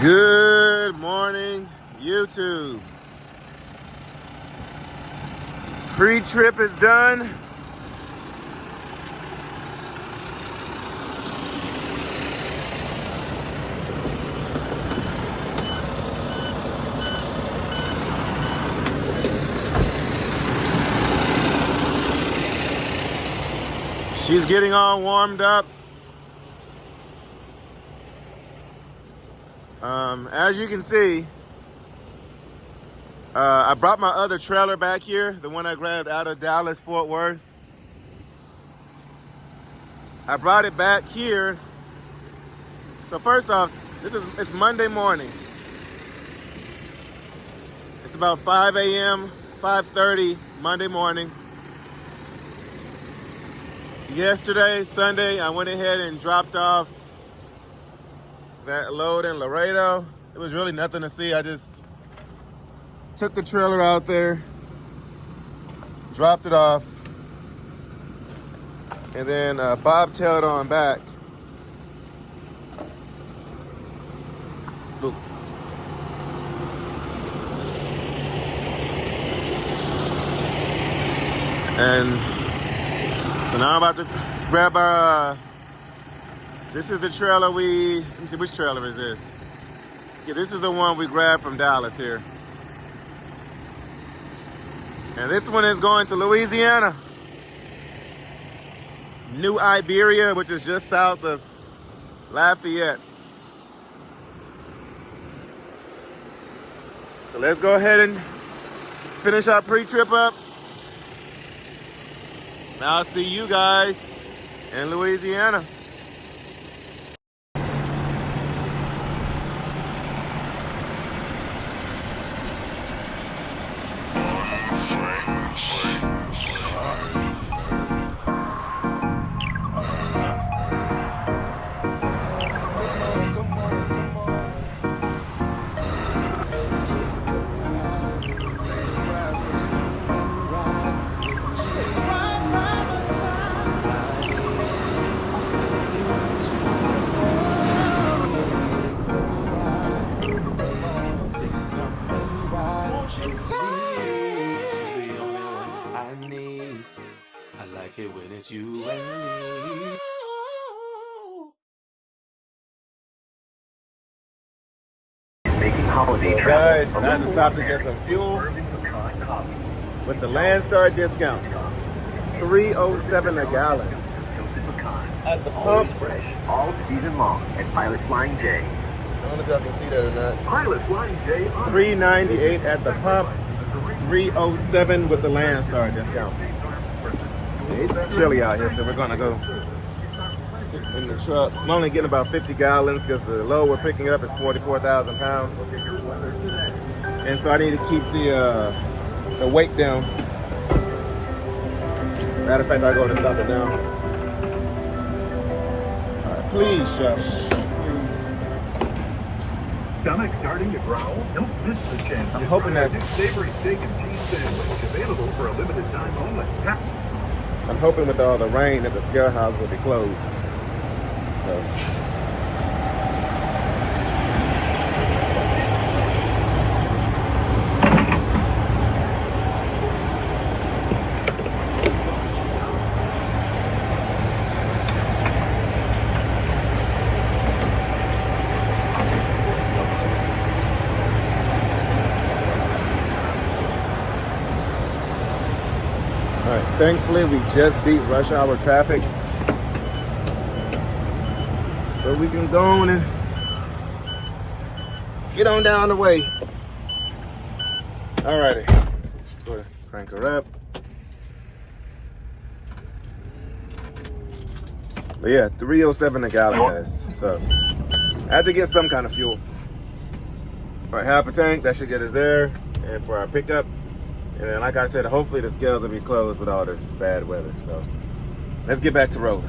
Good morning, YouTube. Pre-trip is done. She's getting all warmed up. As you can see, I brought my other trailer back here, the one I grabbed out of Dallas, Fort Worth. I brought it back here. So first off, it's Monday morning. It's about 5 a.m., 5:30 Monday morning. Yesterday, Sunday, I went ahead and dropped off that load in Laredo. It was really nothing to see. I just took the trailer out there, dropped it off, and then bobtailed on back. Ooh. And so now I'm about to grab our, this is the trailer let me see, which trailer is this? Yeah, this is the one we grabbed from Dallas here. And this one is going to Louisiana. New Iberia, which is just south of Lafayette. So let's go ahead and finish our pre-trip up. Now I'll see you guys in Louisiana. You and me. Making holiday travel. Guys, I had to stop to get some fuel with the Landstar discount. $3.07 a gallon. At the pump. Fresh all season long at Pilot Flying J. I don't know if y'all can see that or not. Pilot Flying J. $3.98 at the pump. $3.07 with the Landstar discount. It's chilly out here, so we're gonna go sit in the truck. I'm only getting about 50 gallons because the load we're picking up is 44,000 pounds. And so I need to keep the weight down. Matter of fact, I go to stop it down. All right, please, shush. Stomach starting to growl? Don't miss the chance. I'm hoping that new savory steak and cheese sandwich available for a limited time only. I'm hoping with all the rain that the scale house will be closed. So. All right, thankfully we just beat rush hour traffic. So we can go on and get on down the way. Alrighty, let's go ahead and crank her up. But yeah, $3.07 a gallon, guys. So I had to get some kind of fuel. All right, half a tank, that should get us there. And for our pickup, and then like I said, hopefully the scales will be closed with all this bad weather. So let's get back to rolling.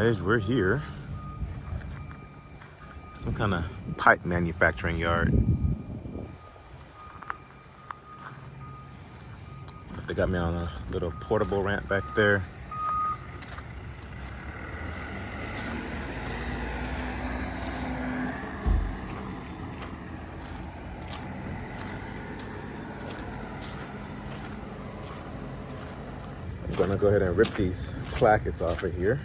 guys, we're here. Some kind of pipe manufacturing yard. They got me on a little portable ramp back there. I'm gonna go ahead and rip these plackets off of here.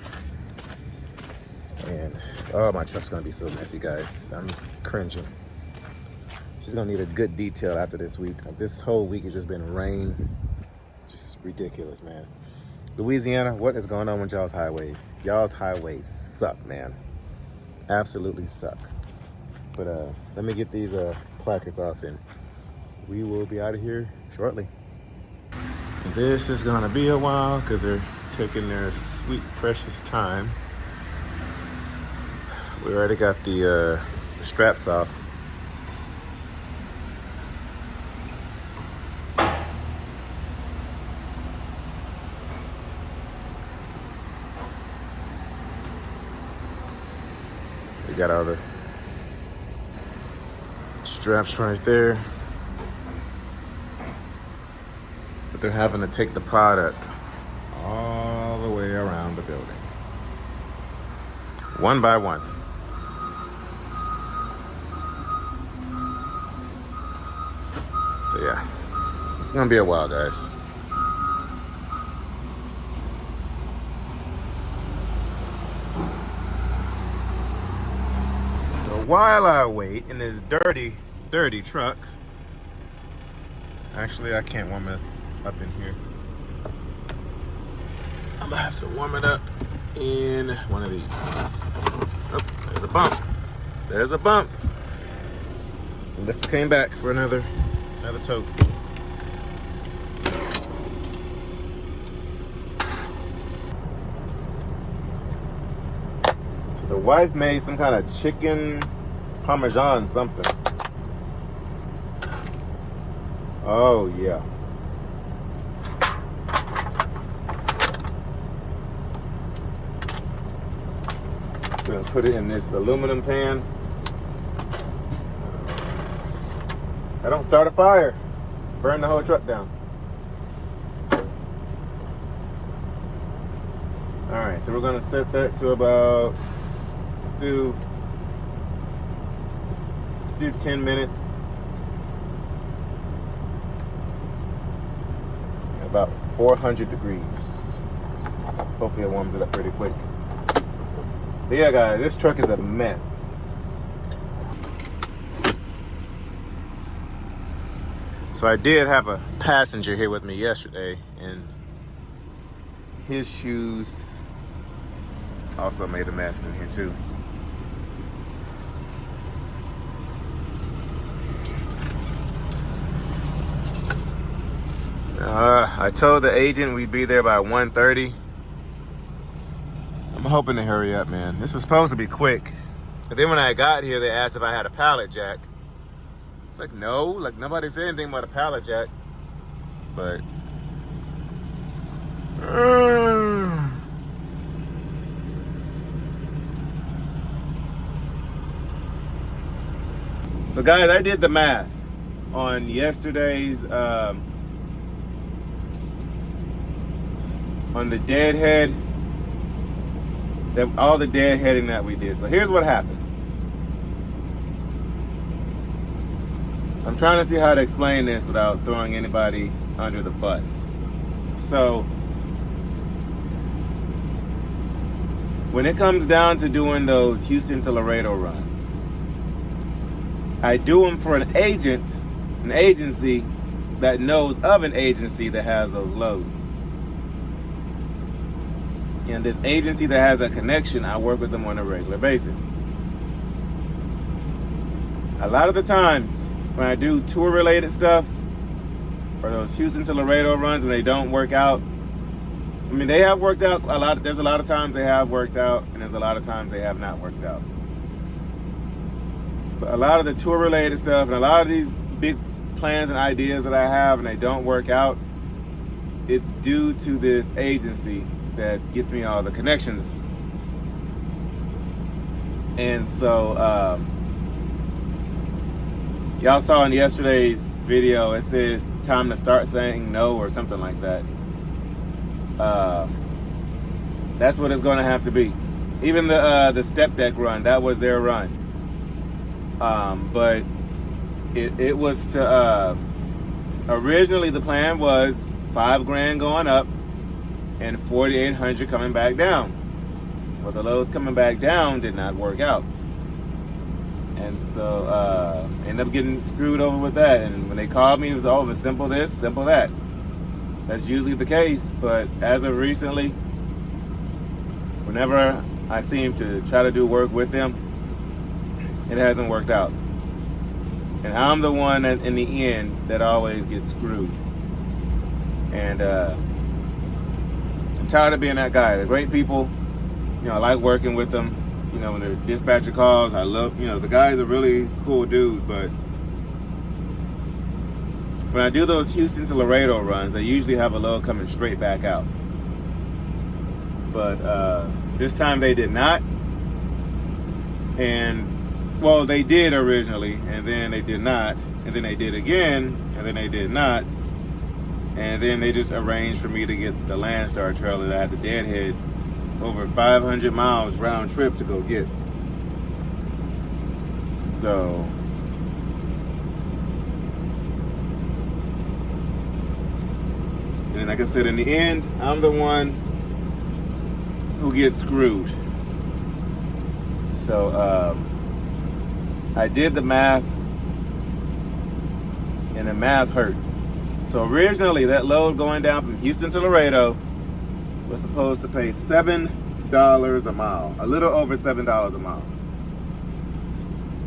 And oh, my truck's gonna be so messy, guys. I'm cringing. She's gonna need a good detail after this week. This whole week has just been rain. Just ridiculous, man. Louisiana, what is going on with y'all's highways? Y'all's highways suck, man. Absolutely suck. But let me get these placards off and we will be out of here shortly. This is gonna be a while because they're taking their sweet, precious time. We already got the straps off. We got all the straps right there. But they're having to take the product all the way around the building. One by one. So yeah, it's gonna be a while, guys. So while I wait in this dirty truck, actually I can't warm this up in here. I'm gonna have to warm it up in one of these. Oh, there's a bump. There's a bump. And this came back for another tote. So the wife made some kind of chicken parmesan something. Oh yeah. We're gonna put it in this aluminum pan. I don't start a fire. Burn the whole truck down. All right, so we're gonna set that to about, let's do 10 minutes. About 400 degrees. Hopefully it warms it up pretty quick. So yeah, guys, this truck is a mess. So I did have a passenger here with me yesterday, and his shoes also made a mess in here too. I told the agent we'd be there by 1:30. I'm hoping to hurry up, man. This was supposed to be quick. But then when I got here, they asked if I had a pallet jack. It's like, no, like nobody said anything about a pallet jack. But so guys, I did the math on yesterday's on the deadhead, all the deadheading that we did. So here's what happened. I'm trying to see how to explain this without throwing anybody under the bus. So when it comes down to doing those Houston to Laredo runs, I do them for an agency that knows of an agency that has those loads. And this agency that has a connection, I work with them on a regular basis. A lot of the times when I do tour related stuff or those Houston to Laredo runs, when they don't work out, I mean, they have worked out a lot. There's a lot of times they have worked out, and there's a lot of times they have not worked out. But a lot of the tour related stuff and a lot of these big plans and ideas that I have and they don't work out, it's due to this agency that gets me all the connections And so y'all saw in yesterday's video, it says time to start saying no or something like that. That's what it's going to have to be. Even the step deck run, that was their run. But it was to originally the plan was $5,000 going up and $4,800 coming back down. Well, the loads coming back down did not work out, and so ended up getting screwed over with that. And when they called me, it was all simple this, simple that. That's usually the case, but as of recently, whenever I seem to try to do work with them, it hasn't worked out. And I'm the one that, in the end, that always gets screwed. And I'm tired of being that guy. They're great people. You know, I like working with them. You know, when they're dispatcher calls, I love, you know, the guy's a really cool dude, but when I do those Houston to Laredo runs, I usually have a load coming straight back out. But this time they did not. And, well, they did originally, and then they did not, and then they did again, and then they did not. And then they just arranged for me to get the Landstar trailer that I had the deadhead over 500 miles round trip to go get. So and like I said, in the end, I'm the one who gets screwed. So I did the math, and the math hurts. So originally that load going down from Houston to Laredo was supposed to pay $7 a mile, a little over $7 a mile.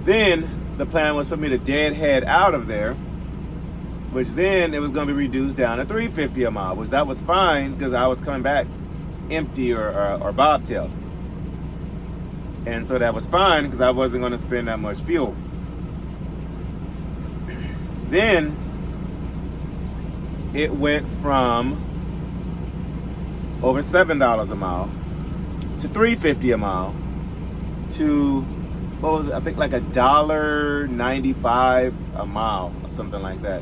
Then the plan was for me to deadhead out of there, which then it was going to be reduced down to $3.50 a mile, which that was fine because I was coming back empty or bobtail. And so that was fine because I wasn't going to spend that much fuel. Then it went from over $7 a mile to $3.50 a mile to, what was it? I think like $1.95 a mile or something like that.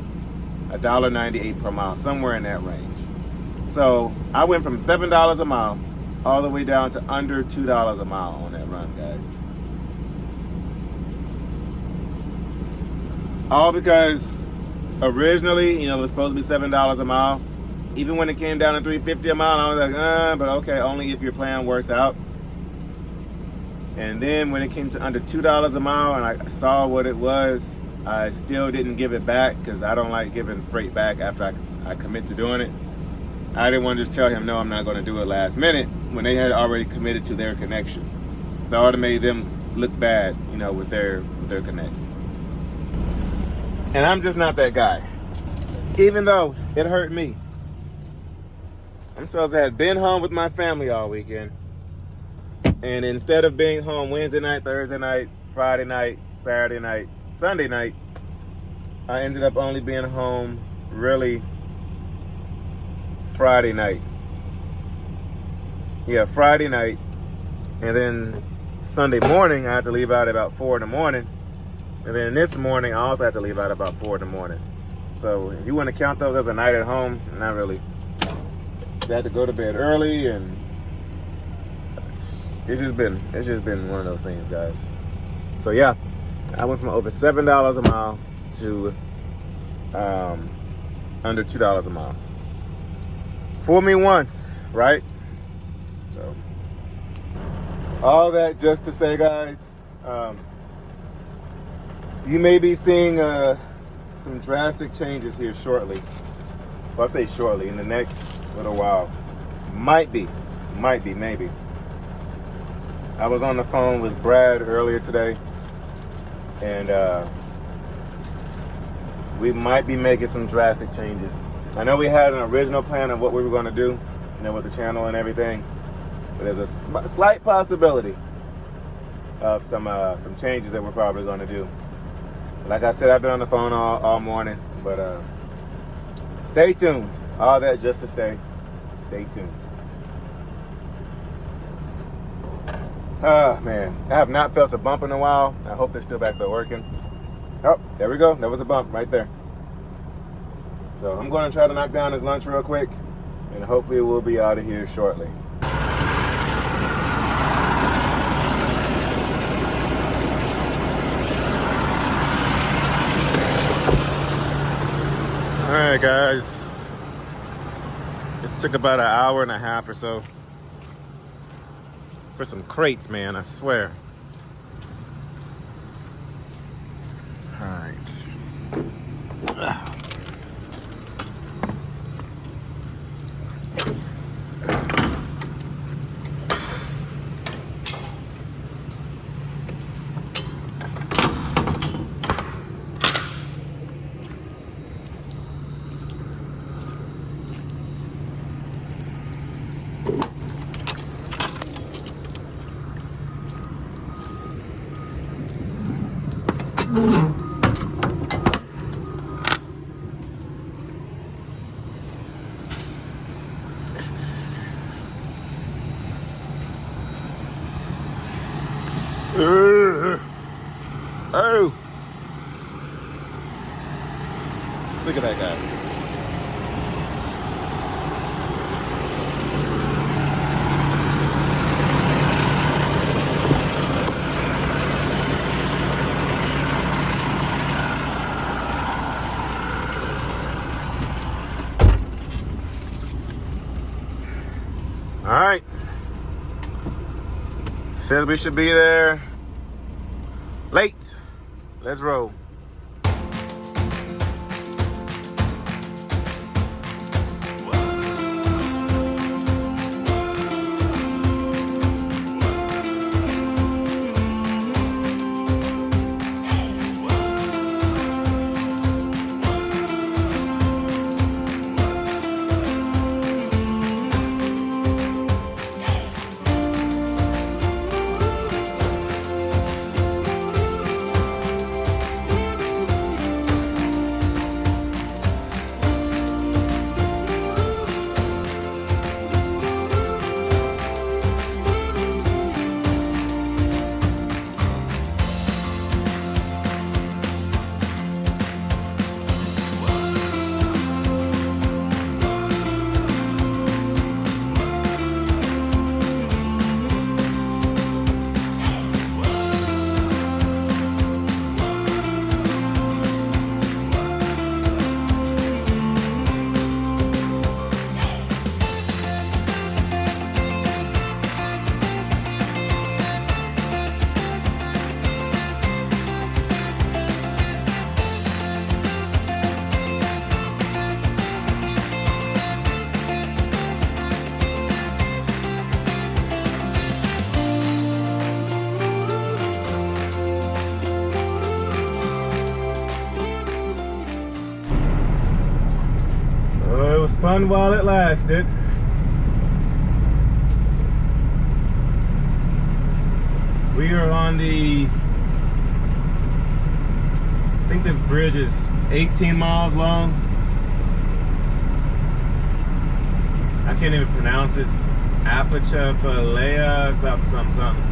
$1.98 per mile, somewhere in that range. So I went from $7 a mile all the way down to under $2 a mile on that run, guys. All because originally, you know, it was supposed to be $7 a mile. Even when it came down to $3.50 a mile, I was like, but okay, only if your plan works out. And then when it came to under $2 a mile and I saw what it was, I still didn't give it back because I don't like giving freight back after I commit to doing it. I didn't want to just tell him, no, I'm not going to do it last minute when they had already committed to their connection. So I would have made them look bad, you know, with their connect. And I'm just not that guy. Even though it hurt me. I'm supposed to have been home with my family all weekend. And instead of being home Wednesday night, Thursday night, Friday night, Saturday night, Sunday night, I ended up only being home really Friday night. Yeah, Friday night. And then Sunday morning, I had to leave out at about 4 in the morning. And then this morning, I also had to leave out about 4 in the morning. So if you want to count those as a night at home, not really. I had to go to bed early, and it's just been one of those things, guys. So yeah, I went from over $7 a mile to under $2 a mile. Fool me once, right? So all that just to say, guys, you may be seeing some drastic changes here shortly. Well, I say shortly, in the next little while. Might be, maybe. I was on the phone with Brad earlier today, and we might be making some drastic changes. I know we had an original plan of what we were going to do, you know, with the channel and everything, but there's a slight possibility of some changes that we're probably going to do. Like I said, I've been on the phone all morning, but stay tuned. All that just to say, stay tuned. Ah, man. I have not felt a bump in a while. I hope they're still back there working. Oh, there we go. That was a bump right there. So I'm going to try to knock down his lunch real quick, and hopefully we'll be out of here shortly. All right, guys. It took about an hour and a half or so for some crates, man, I swear. All right. Oh! Look at that, guys. All right. Says we should be there late. Let's roll. Fun while it lasted. We are on the, I think this bridge is 18 miles long. I can't even pronounce it. Apachafalea, something.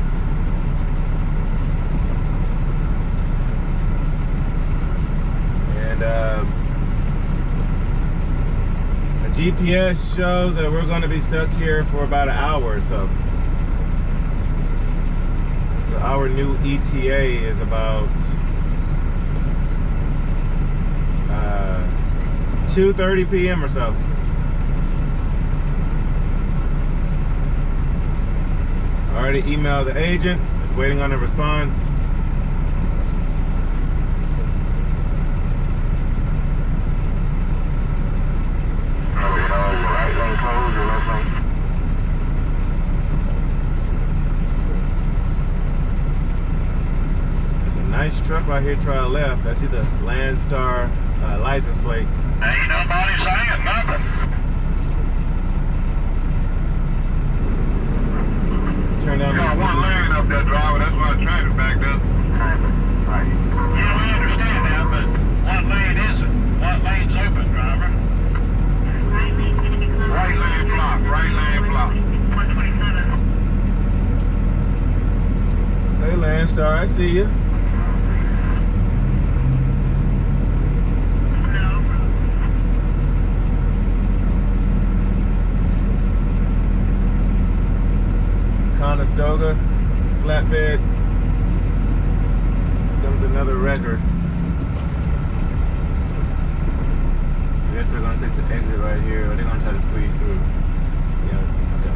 And GPS shows that we're going to be stuck here for about an hour or so. So our new ETA is about 2:30 p.m. or so. Already emailed the agent, just waiting on a response. Nice truck right here to our left. I see the Landstar license plate. Ain't nobody saying nothing. Turn down You got one lane up there, driver. That's why traffic backed up. Right. Yeah, we understand that, but what lane is it? What lane's open, driver? Right lane block. Right lane block. 127. Landstar, I see you. Conestoga, flatbed. Comes another record. I guess they're gonna take the exit right here, or they're gonna try to squeeze through. Yeah, okay.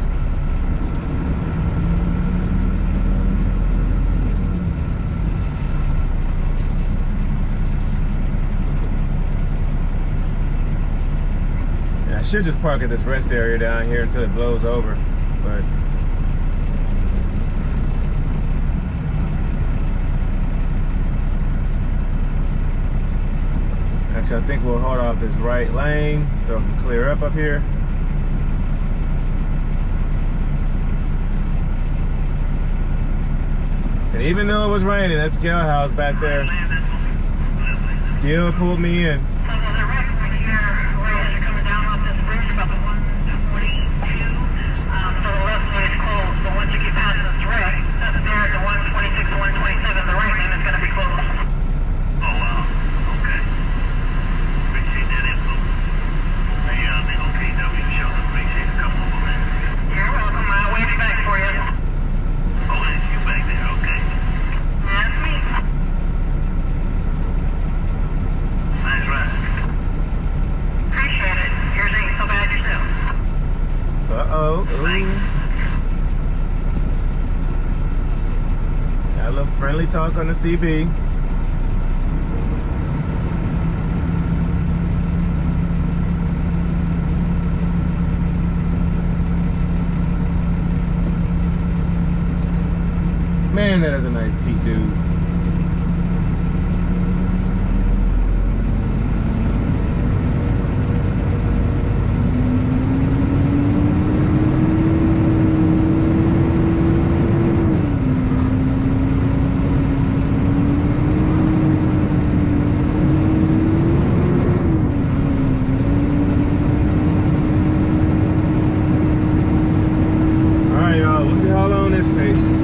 Yeah, I should just park at this rest area down here until it blows over, but actually, I think we'll hold off this right lane so it can clear up here. And even though it was raining, that scale house back there still pulled me in. So there's a wreck right here, where you're coming down off this bridge, about the 122. So the left lane is closed, but once you get past this wreck, up there at the 126 to 127, the right lane is going to be closed. Oh, wow. Okay. Appreciate that info. Hey, the OKW showed up. Appreciate a couple of them. You're welcome. I'll wait back for you. Oh, that's you back there, okay? That's me. Nice ride. Appreciate it. Yours ain't so bad yourself. Uh-oh. Ooh. Got a little friendly talk on the CB. Man, that is a nice peak, dude. All right, y'all. We'll see how long this takes.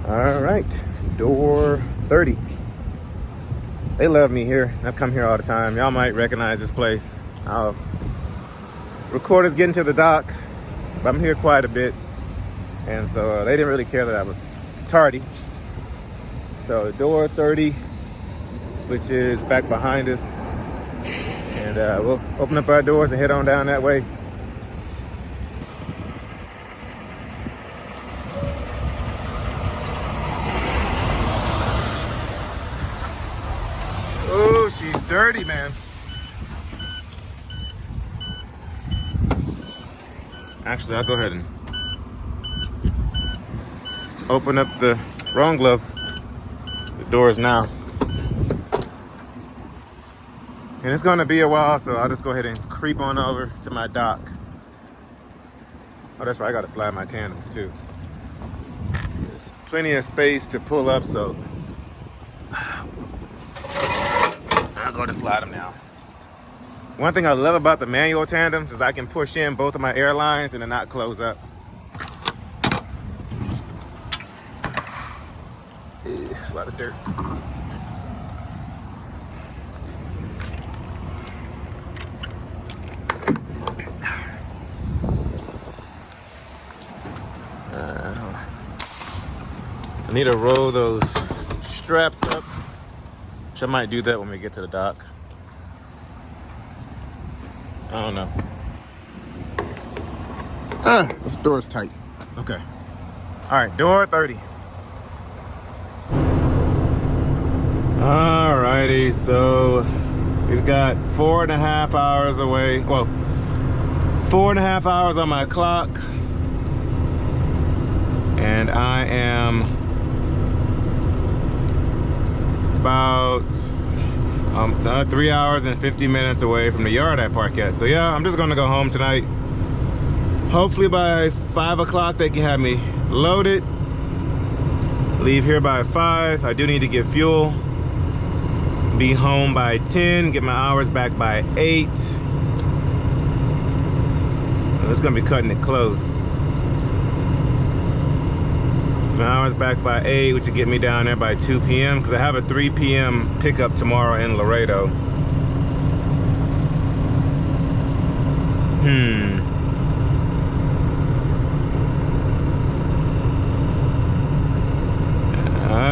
All right, door 30. They love me here. I come here all the time. Y'all might recognize this place. I'll record us getting to the dock, but I'm here quite a bit. And so they didn't really care that I was tardy. So door 30, which is back behind us. And we'll open up our doors and head on down that way. Oh, she's dirty, man. Actually, I'll go ahead and open up the wrong glove. The doors now. And it's gonna be a while, so I'll just go ahead and creep on over to my dock. Oh, that's right, I gotta slide my tandems too. There's plenty of space to pull up, so go to slide them down. One thing I love about the manual tandems is I can push in both of my airlines and they're not close up. It's a lot of dirt. I need to roll those straps up, which I might do that when we get to the dock. I don't know. This door's tight. Okay. All right, door 30. Alrighty, so we've got 4.5 hours away. Well, 4.5 hours on my clock. And I am about 3 hours and 50 minutes away from the yard I park at. So yeah, I'm just gonna go home tonight. Hopefully by 5 o'clock they can have me loaded. Leave here by 5. I do need to get fuel. Be home by 10, get my hours back by 8. It's gonna be cutting it close. My hours back by 8, which will get me down there by 2 p.m. because I have a 3 p.m. pickup tomorrow in Laredo.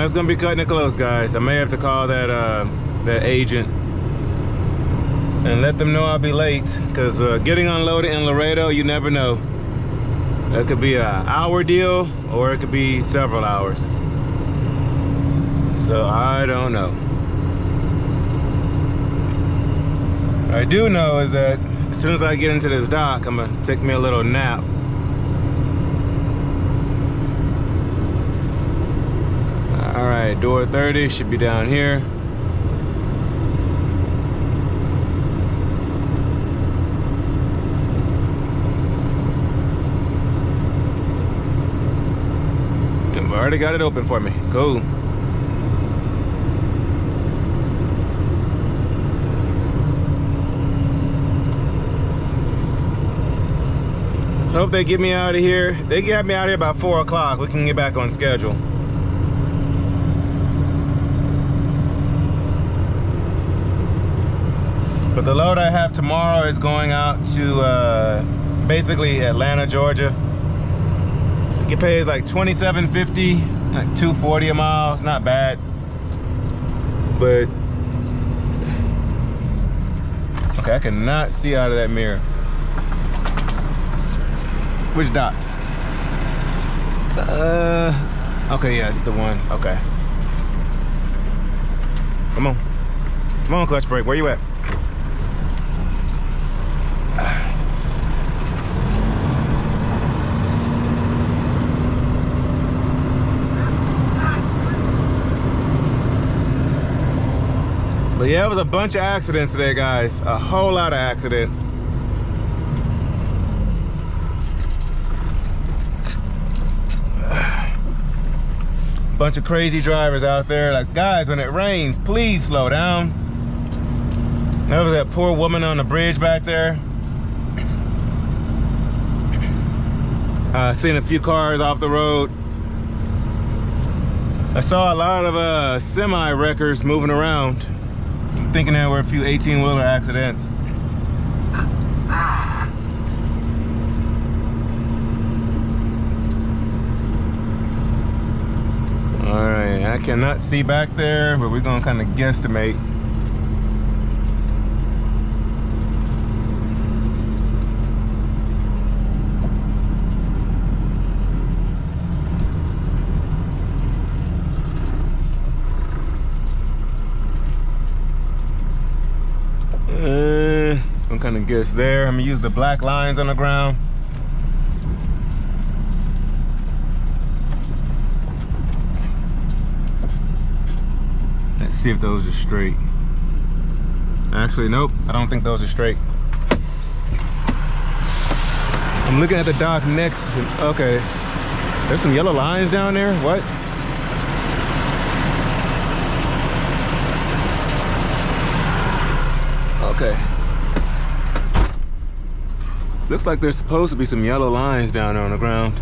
It's gonna be cutting it close, guys. I may have to call that agent and let them know I'll be late because getting unloaded in Laredo, you never know. That could be an hour deal or it could be several hours. So I don't know. What I do know is that as soon as I get into this dock, I'm gonna take me a little nap. All right, door 30 should be down here. Already got it open for me. Cool. Let's hope they get me out of here. They get me out of here about 4 o'clock. We can get back on schedule. But the load I have tomorrow is going out to basically Atlanta, Georgia. It pays like $27.50, like $2.40 a mile. It's not bad, but okay, I cannot see out of that mirror. Which dock? Okay, yeah, it's the one. Okay, come on, clutch brake. Where you at? But yeah, it was a bunch of accidents today, guys. A whole lot of accidents. Bunch of crazy drivers out there. Like, guys, when it rains, please slow down. There was that poor woman on the bridge back there. Seen a few cars off the road. I saw a lot of semi-wreckers moving around. I'm thinking there were a few 18-wheeler accidents. All right, I cannot see back there, but we're gonna kind of guesstimate. I'm kind of guess there. I'm gonna use the black lines on the ground. Let's see if those are straight. Actually, nope, I don't think those are straight. I'm looking at the dock next to, okay. There's some yellow lines down there, what? Okay. Looks like there's supposed to be some yellow lines down there on the ground,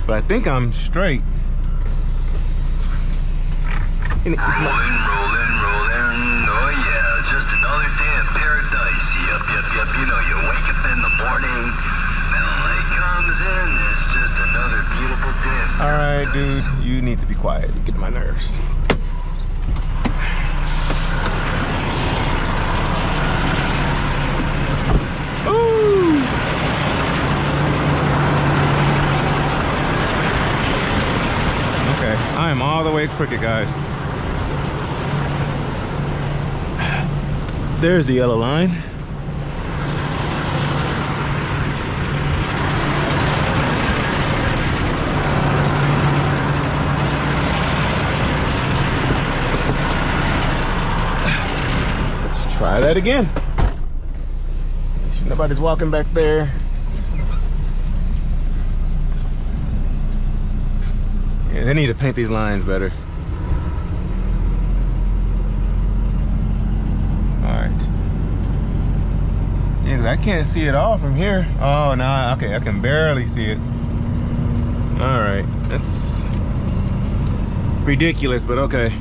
but I think I'm straight. Rolling, oh yeah, just another day of paradise. Yep, you know, you wake up in the morning, then the light comes in, it's just another beautiful day. All right, dude, you need to be quiet. You get on my nerves. Ooh. Okay, I am all the way crooked, guys. There's the yellow line. Let's try that again. Make sure nobody's walking back there. Yeah, they need to paint these lines better. I can't see it all from here. Oh, no, okay, I can barely see it. All right, that's ridiculous, but okay.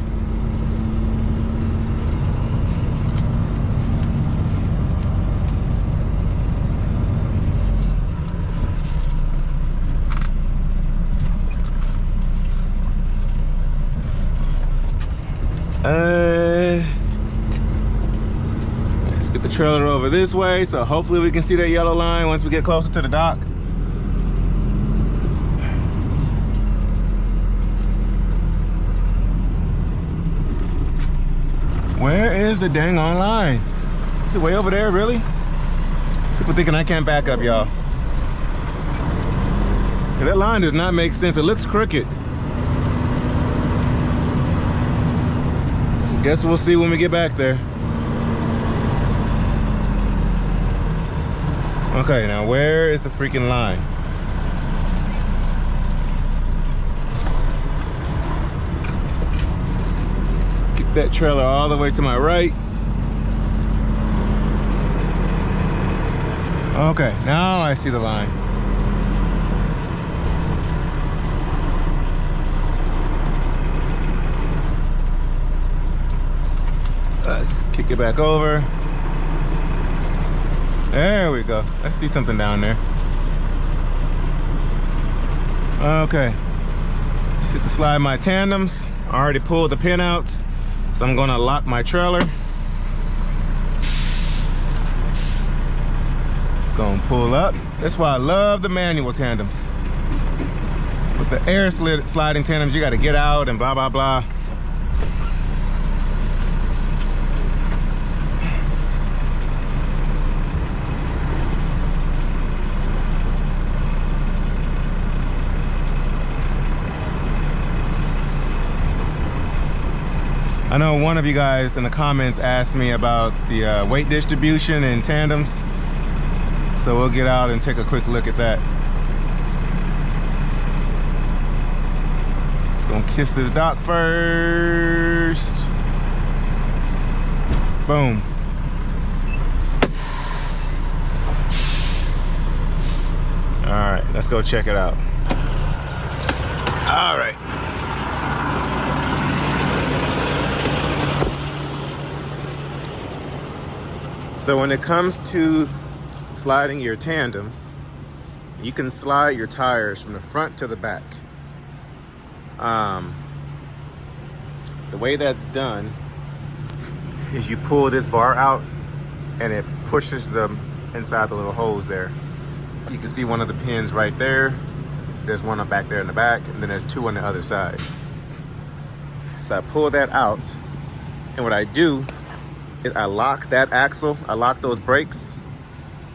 Let's get the trailer over this way, so hopefully we can see that yellow line once we get closer to the dock. Where is the dang on line? Is it way over there, really? People thinking I can't back up, y'all. That line does not make sense. It looks crooked. Guess we'll see when we get back there. Okay, now where is the freaking line? Let's get that trailer all the way to my right. Okay, now I see the line. Let's kick it back over. There we go. I see something down there. Okay. Just hit to slide my tandems. I already pulled the pin out, so I'm gonna lock my trailer. It's gonna pull up. That's why I love the manual tandems. With the air sliding tandems, you gotta get out and blah, blah, blah. I know one of you guys in the comments asked me about the weight distribution in tandems, so we'll get out and take a quick look at that. Just gonna kiss this dock first. Boom. All right, let's go check it out. All right. So when it comes to sliding your tandems, you can slide your tires from the front to the back. The way that's done is you pull this bar out and it pushes them inside the little holes there. You can see one of the pins right there. There's one back there in the back, and then there's two on the other side. So I pull that out, and what I do is I lock that axle, I lock those brakes,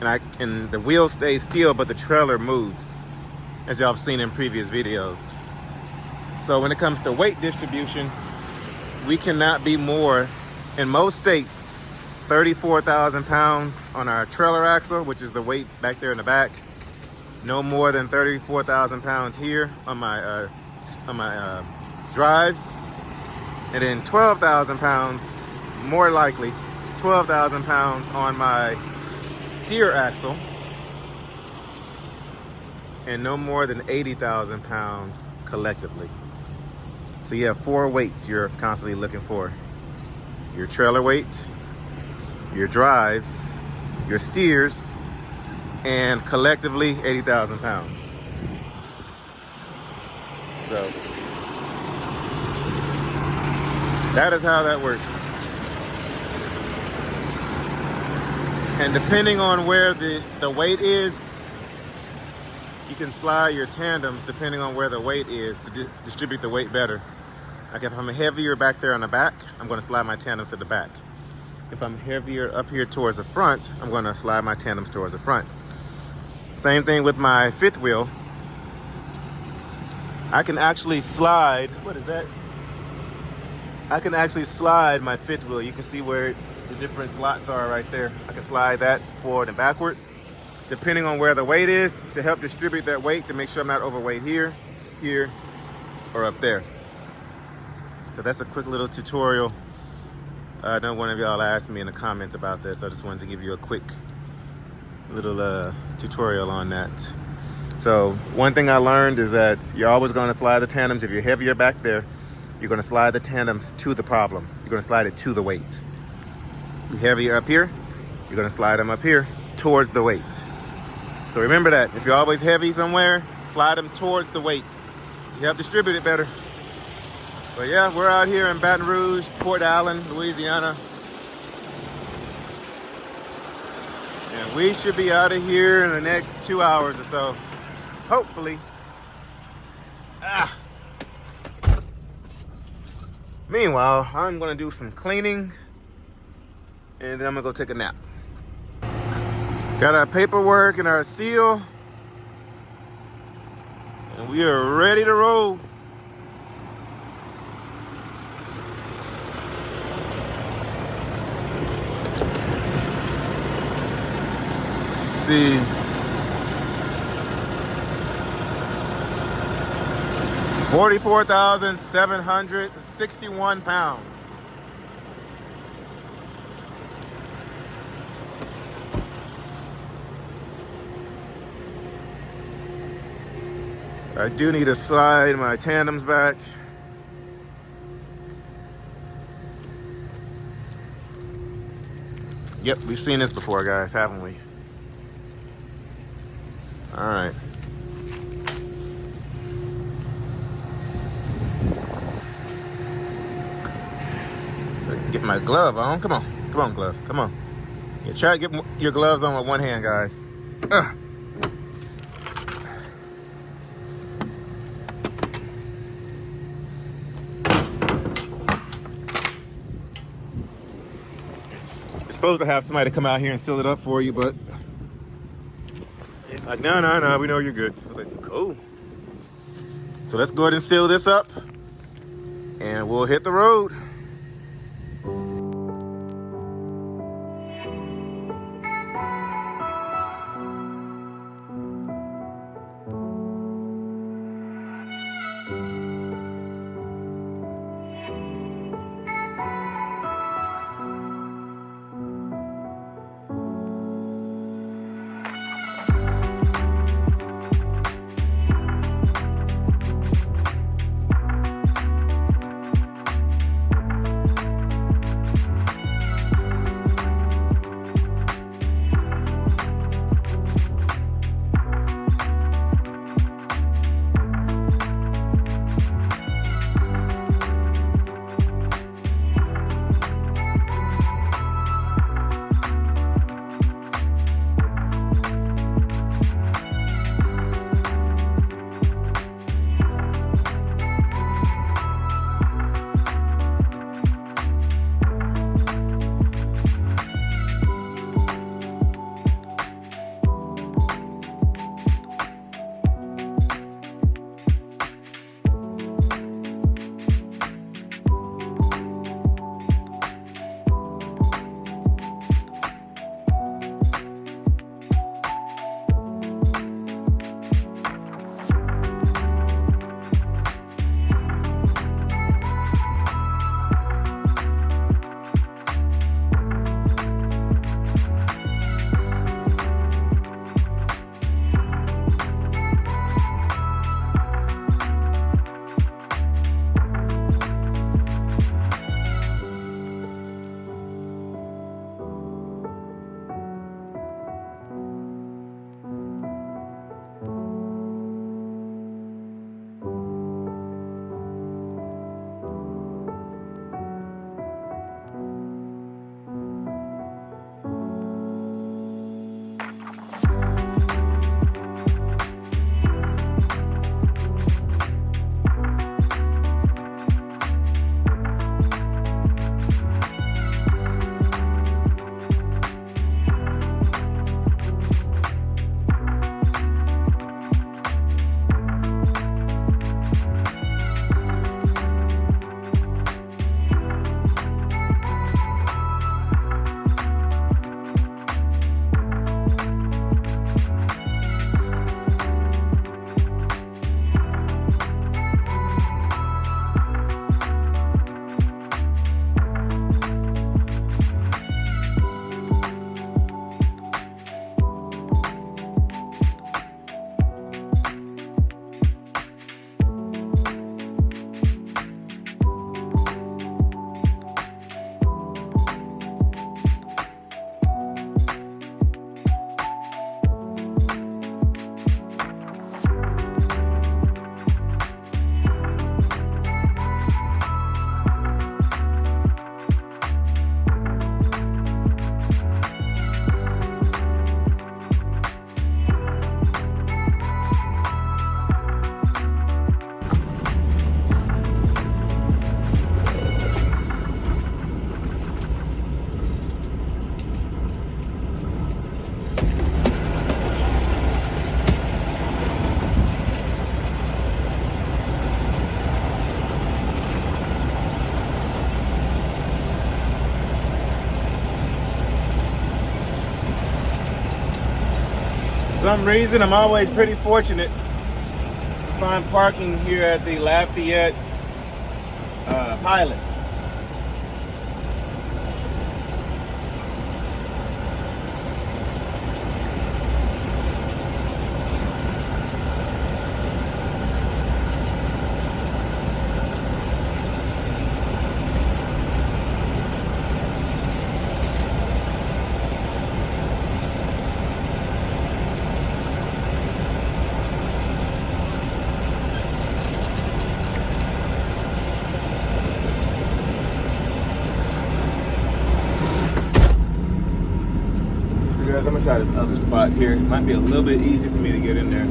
and the wheel stays still, but the trailer moves, as y'all have seen in previous videos. So when it comes to weight distribution, we cannot be more, in most states, 34,000 pounds on our trailer axle, which is the weight back there in the back. No more than 34,000 pounds here on my drives, and then 12,000 pounds, more likely 12,000 pounds on my steer axle, and no more than 80,000 pounds collectively. So you have 4 weights you're constantly looking for. Your trailer weight, your drives, your steers, and collectively 80,000 pounds. So that is how that works. And depending on where the weight is, you can slide your tandems depending on where the weight is to distribute the weight better. Like if I'm heavier back there on the back, I'm going to slide my tandems to the back. If I'm heavier up here towards the front, I'm going to slide my tandems towards the front. Same thing with my fifth wheel. I can actually slide, what is that? I can actually slide my fifth wheel. You can see where the different slots are right there. I can slide that forward and backward, depending on where the weight is, to help distribute that weight to make sure I'm not overweight here, here, or up there. So that's a quick little tutorial. I know one of y'all asked me in the comments about this. I just wanted to give you a quick little tutorial on that. So one thing I learned is that you're always going to slide the tandems. If you're heavier back there, you're going to slide the tandems to the problem. You're going to slide it to the weight. You're heavier up here, you're going to slide them up here towards the weight. So remember that. If you're always heavy somewhere, slide them towards the weight to help distribute it better. But yeah, we're out here in Baton Rouge, Port Allen, Louisiana. And we should be out of here in the next 2 hours or so. Hopefully. Meanwhile, I'm gonna do some cleaning and then I'm gonna go take a nap. Got our paperwork and our seal. And we are ready to roll. See, 44,761 pounds. I do need to slide my tandems back. Yep, we've seen this before, guys, haven't we? All right. Get my glove on. Come on. Come on, glove. Come on. Yeah, try to get your gloves on with one hand, guys. You're supposed to have somebody come out here and seal it up for you, but it's like, no, we know you're good. I was like, cool. So let's go ahead and seal this up and we'll hit the road. some reason, I'm always pretty fortunate to find parking here at the Lafayette Pilot. I'm gonna try this other spot here. It might be a little bit easier for me to get in there.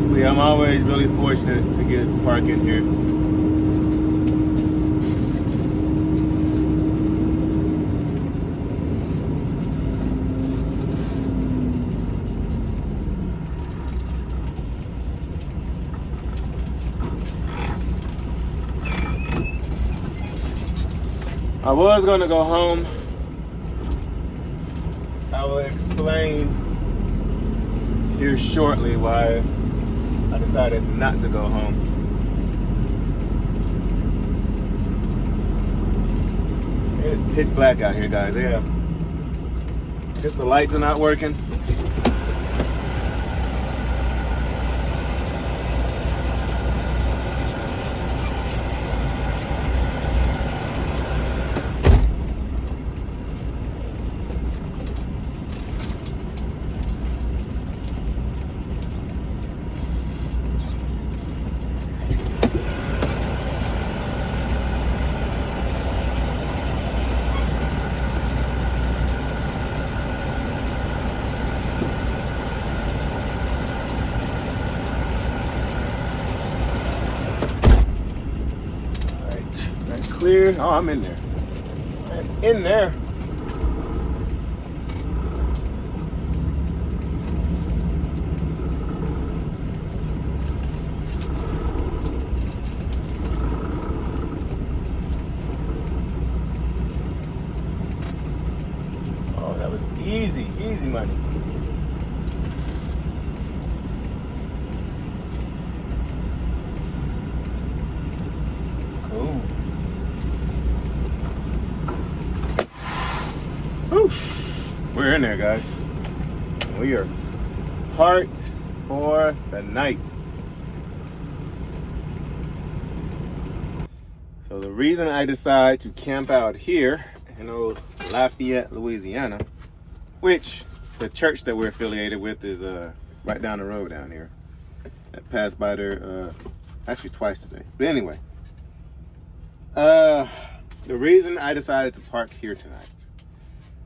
But yeah, I'm always really fortunate to get parking here. I was gonna go home. I will explain here shortly why I decided not to go home. It is pitch black out here, guys. Yeah. I guess the lights are not working. Clear. Oh, I'm in there. I'm in there. Oh, that was easy, easy money. Cool. Whew. We're in there, guys. We are parked for the night. So the reason I decided to camp out here in old Lafayette, Louisiana, which the church that we're affiliated with is right down the road down here. I passed by there actually twice today. But anyway, the reason I decided to park here tonight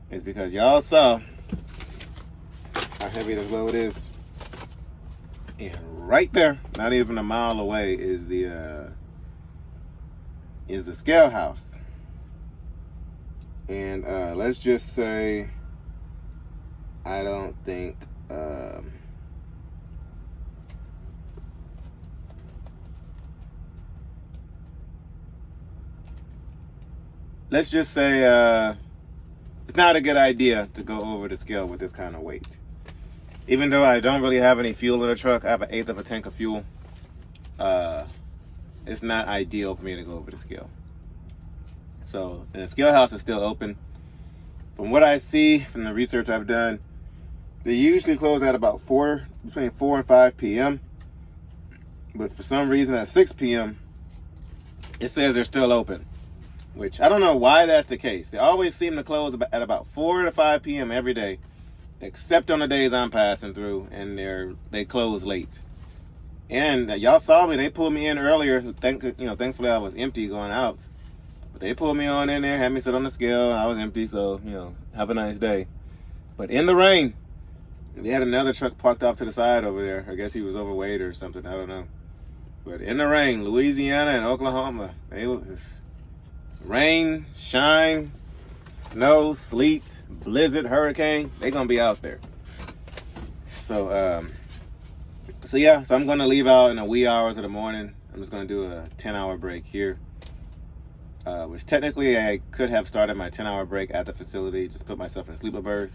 is because y'all saw how heavy this load is. And right there, not even a mile away, is the scale house. And let's just say I don't think let's just say it's not a good idea to go over the scale with this kind of weight. Even though I don't really have any fuel in the truck, I have 1/8 of a tank of fuel. It's not ideal for me to go over the scale. So the scale house is still open. From what I see from the research I've done, they usually close at about between 4 and 5 p.m. But for some reason at 6 p.m. it says they're still open. Which I don't know why that's the case. They always seem to close at about 4 to 5 p.m. every day, except on the days I'm passing through, and they close late. And y'all saw me; they pulled me in earlier. Thankfully I was empty going out, but they pulled me on in there, had me sit on the scale. I was empty, so have a nice day. But in the rain, they had another truck parked off to the side over there. I guess he was overweight or something. I don't know. But in the rain, Louisiana and Oklahoma, they were. Rain, shine, snow, sleet, blizzard, hurricane, they're gonna be out there. So I'm gonna leave out in the wee hours of the morning. I'm just gonna do a 10-hour break here. which technically I could have started my 10-hour break at the facility, just put myself in sleeper berth,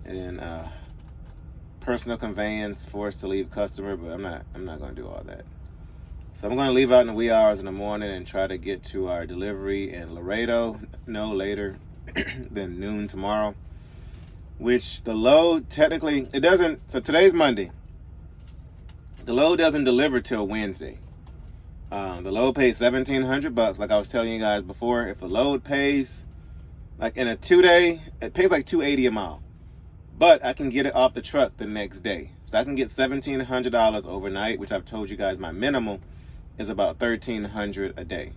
and personal conveyance, forced to leave customer, but I'm not going to do all that. So I'm going to leave out in the wee hours in the morning and try to get to our delivery in Laredo no later than noon tomorrow, which the load technically, it doesn't, so today's Monday. The load doesn't deliver till Wednesday. The load pays $1,700, like I was telling you guys before. If a load pays, like in a 2-day, it pays like $280 a mile. But I can get it off the truck the next day. So I can get $1,700 overnight, which I've told you guys my minimum is about $1,300 a day.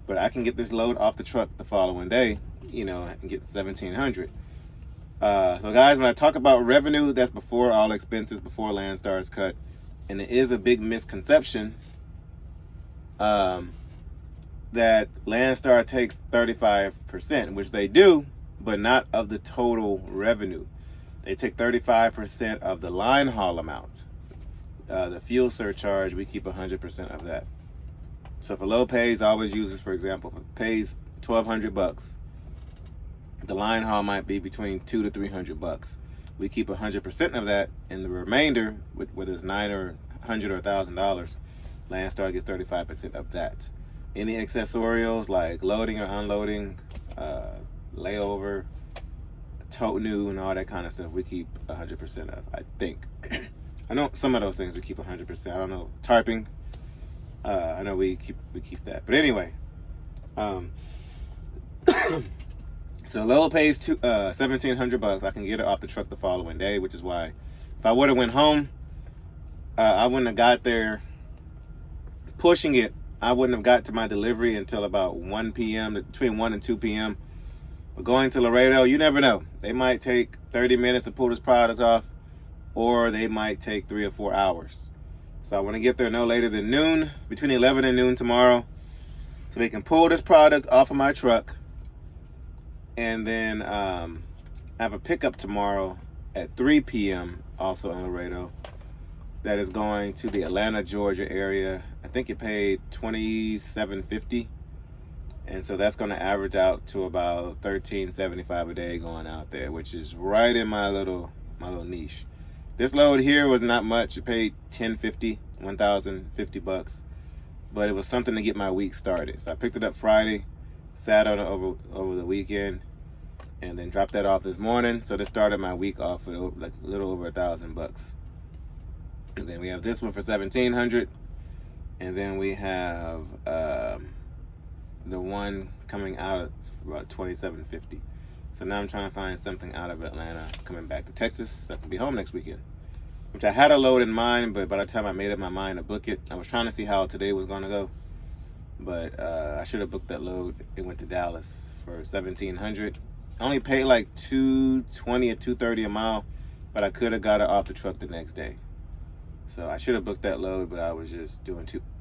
But I can get this load off the truck the following day, you know, I can get $1,700. So guys, when I talk about revenue, that's before all expenses, before Landstar is cut. And it is a big misconception that Landstar takes 35%, which they do, but not of the total revenue. They take 35% of the line haul amount. The fuel surcharge, we keep 100% of that. So if a load pays, I always use this for example. If it pays $1,200, the line haul might be between $200 to $300. We keep 100% of that, and the remainder, whether it's $900 or $100 or $1,000, Landstar gets 35% of that. Any accessorials like loading or unloading, layover, tote new, and all that kind of stuff, we keep 100% of, I think. I know some of those things we keep 100%. I don't know, tarping. I know we keep that. But anyway, so load pays $1,700. I can get it off the truck the following day, which is why if I would have went home, I wouldn't have got there pushing it. I wouldn't have got to my delivery until about 1 p.m., between 1 and 2 p.m. But going to Laredo, you never know. They might take 30 minutes to pull this product off, or they might take 3 or 4 hours. So I want to get there no later than noon, between 11 and noon tomorrow, so they can pull this product off of my truck. And then I have a pickup tomorrow at 3 p.m. also in Laredo that is going to the Atlanta, Georgia area. I think it paid $27.50, and so that's going to average out to about $13.75 a day going out there, which is right in my little niche. This load here was not much. It paid $10.50, $1,050, but it was something to get my week started. So I picked it up Friday, sat on it over the weekend, and then dropped that off this morning. So this started my week off with like a little over $1,000. And then we have this one for $1,700, and then we have the one coming out of about $27.50. So now I'm trying to find something out of Atlanta, coming back to Texas, so I can be home next weekend. Which I had a load in mind, but by the time I made up my mind to book it, I was trying to see how today was going to go. But I should have booked that load. It went to Dallas for $1,700. I only paid like $220 or $230 a mile, but I could have got it off the truck the next day. So I should have booked that load, but I was just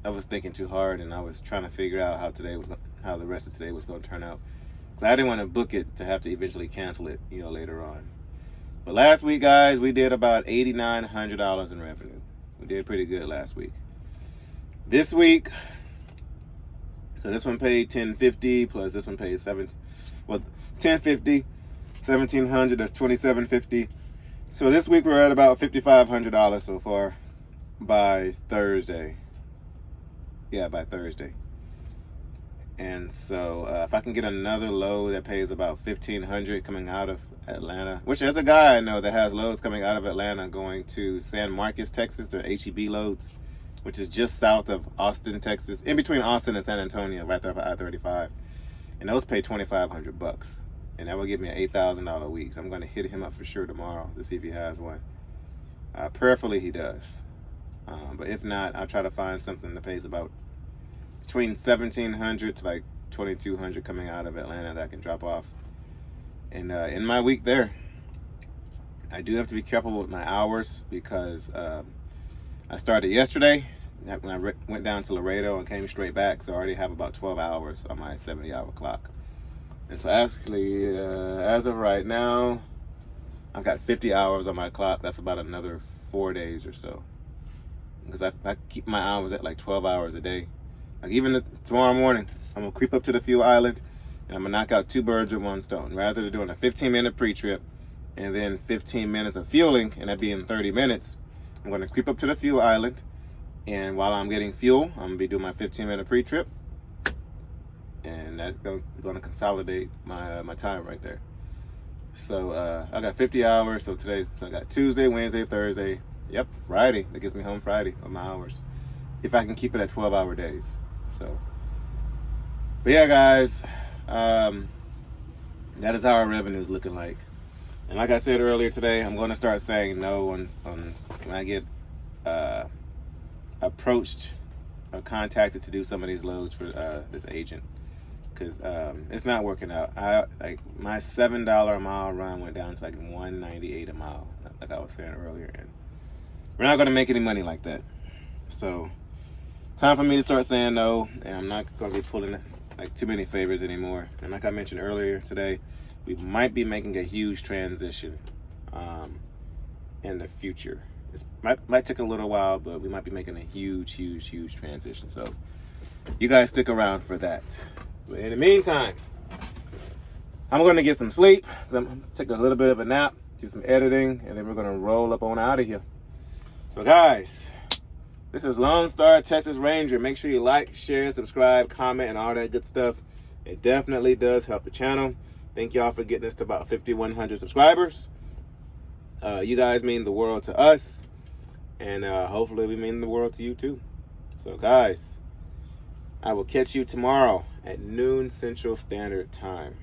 I was thinking too hard, and I was trying to figure out how the rest of today was going to turn out. I didn't want to book it to have to eventually cancel it, you know, later on. But last week, guys, we did about $8,900 in revenue. We did pretty good last week. This week, so this one paid $10.50 plus this one paid $10.50, $1,700. That's $27.50. So this week we're at about $5,500 so far by Thursday. Yeah, by Thursday. And so if I can get another load that pays about $1,500 coming out of Atlanta, which there's a guy I know that has loads coming out of Atlanta going to San Marcos, Texas. They're HEB loads, which is just south of Austin, Texas, in between Austin and San Antonio, right there for I-35. And those pay $2,500, and that will give me an $8,000 week. So I'm going to hit him up for sure tomorrow to see if he has one. Prayerfully he does, but if not, I'll try to find something that pays about between $1,700 to like $2,200 coming out of Atlanta that I can drop off. And in my week there, I do have to be careful with my hours because I started yesterday when I went down to Laredo and came straight back, so I already have about 12 hours on my 70-hour clock. And so actually, as of right now, I've got 50 hours on my clock. That's about another 4 days or so. Because I keep my hours at like 12 hours a day. Like even tomorrow morning, I'm gonna creep up to the fuel island, and I'm gonna knock out 2 birds with 1 stone. Rather than doing a 15-minute pre-trip and then 15 minutes of fueling, and that being 30 minutes, I'm gonna creep up to the fuel island, and while I'm getting fuel, I'm gonna be doing my 15-minute pre-trip, and that's gonna consolidate my time right there. So I got 50 hours. So I got Tuesday, Wednesday, Thursday. Yep, Friday. That gets me home Friday on my hours, if I can keep it at 12-hour days. So, but yeah, guys, that is how our revenue is looking like. And like I said earlier today, I'm going to start saying no when I get approached or contacted to do some of these loads for this agent, because it's not working out. Like my $7 a mile run went down to like $1.98 a mile, like I was saying earlier, and we're not going to make any money like that. So time for me to start saying no, and I'm not going to be pulling like too many favors anymore. And like I mentioned earlier today, we might be making a huge transition in the future. It might take a little while, but we might be making a huge transition. So you guys stick around for that. But in the meantime, I'm going to get some sleep. I'm going to take a little bit of a nap, do some editing, and then we're going to roll up on out of here. So guys, this is LoneStarTexasRanger. Make sure you like, share, subscribe, comment, and all that good stuff. It definitely does help the channel. Thank y'all for getting us to about 5,100 subscribers. You guys mean the world to us, and hopefully we mean the world to you too. So guys, I will catch you tomorrow at noon Central Standard Time.